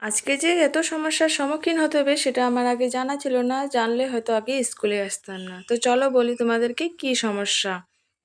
আজকে যে এত সমস্যার সম্মুখীন হতে হবে সেটা আমার আগে জানা ছিল না। জানলে হয়তো আগে স্কুলে আসতাম না। তো চলো বলি তোমাদেরকে কি সমস্যা।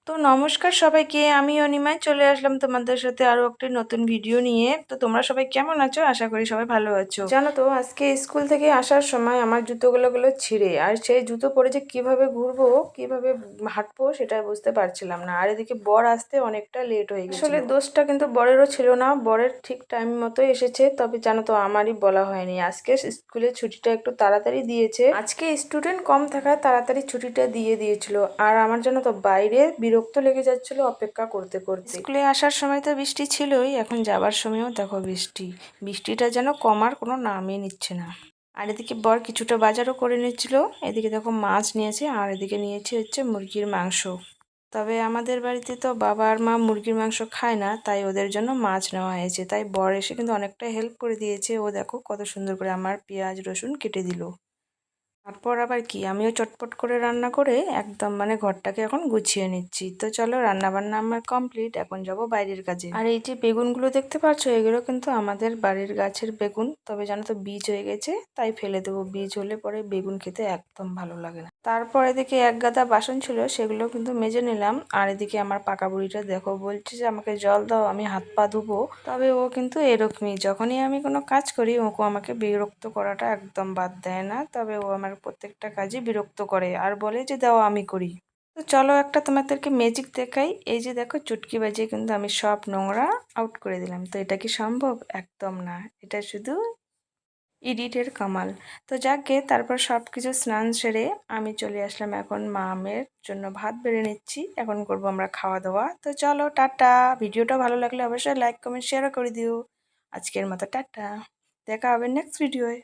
তো নমস্কার সবাইকে, আমি অনিমায় চলে আসলাম তোমাদের সাথে আরও একটি নতুন ভিডিও নিয়ে। তো তোমরা সবাই কেমন আছো? আশা করি সবাই ভালো আছো। জানো তো আজকে স্কুল থেকে আসার সময় আমার জুতোগুলো ছিঁড়ে, আর সেই জুতো পরে যে কিভাবে ঘুরবো কিভাবে হাঁটবো সেটা বুঝতে পারছিলাম না। আর এদিকে বর আসতে অনেকটা লেট হয়ে গেছে। আসলে দোষটা কিন্তু বরেরও ছিল না, বরের ঠিক টাইম মতোই এসেছে। তবে জানো তো আমারই বলা হয়নি। আজকে স্কুলের ছুটিটা একটু তাড়াতাড়ি দিয়েছে, আজকে স্টুডেন্ট কম থাকায় তাড়াতাড়ি ছুটিটা দিয়ে দিয়েছিল। আর আমার জন্য তো বাইরে বিরক্ত লেগে যাচ্ছিল অপেক্ষা করতে করতে। স্কুলে আসার সময় তো বৃষ্টি ছিলই, এখন যাবার সময়ও দেখো বৃষ্টিটা যেন কমার কোনো নামই নিচ্ছে না। আর এদিকে বর কিছুটা বাজারও করে নিচ্ছিল। এদিকে দেখো মাছ নিয়েছে, আর এদিকে নিয়েছে হচ্ছে মুরগির মাংস। তবে আমাদের বাড়িতে তো বাবা আর মা মুরগির মাংস খায় না, তাই ওদের জন্য মাছ নেওয়া হয়েছে। তাই বর এসে কিন্তু অনেকটা হেল্প করে দিয়েছে। ও দেখো কত সুন্দর করে আমার পেঁয়াজ রসুন কেটে দিল। তারপর আবার কি, আমিও চটপট করে রান্না করে একদম ঘরটাকে এখন গুছিয়ে নিচ্ছি। তো চলো, রান্না বান্না আমার কমপ্লিট, এখন যাব বাইরের কাজে। আর এই যে বেগুনগুলো দেখতে পাচ্ছ, এগুলো কিন্তু আমাদের বাড়ির গাছের বেগুন। তবে জানো তো বীজ হয়ে গেছে, তাই ফেলে দেবো। বীজ হলে পরে বেগুন খেতে একদম ভালো লাগে না। তারপর এদিকে এক গাদা বাসন ছিল, সেগুলো কিন্তু মেজে নিলাম। আর এদিকে আমার পাকা বুড়িটা দেখো বলছে যে আমাকে জল দাও, আমি হাত পা ধুবো। তবে ও কিন্তু এরকমই, যখনই আমি কোনো কাজ করি ওকে আমাকে বিরক্ত করাটা একদম বাদ দেয় না। তবে ও আমার প্রত্যেকটা কাজই বিরক্ত করে আর বলে যে দাও আমি করি। তো চলো একটা তোমাদেরকে ম্যাজিক দেখাই। এই যে দেখো, চুটকি বাজিয়ে কিন্তু আমি সব নোংরা আউট করে দিলাম। তো এটা কি সম্ভব? একদম না, এটা শুধু এডিটের কামাল। তো যাকে তারপর সব কিছু স্নান সেরে আমি চলে আসলাম এখন মামের জন্য ভাত বেড়ে নিচ্ছি। এখন করব আমরা খাওয়া দাওয়া। তো চলো টাটা। ভিডিওটা ভালো লাগলে অবশ্যই লাইক কমেন্ট শেয়ারও করে দিও। আজকের মতো টাটা, দেখা হবে নেক্সট ভিডিওয়।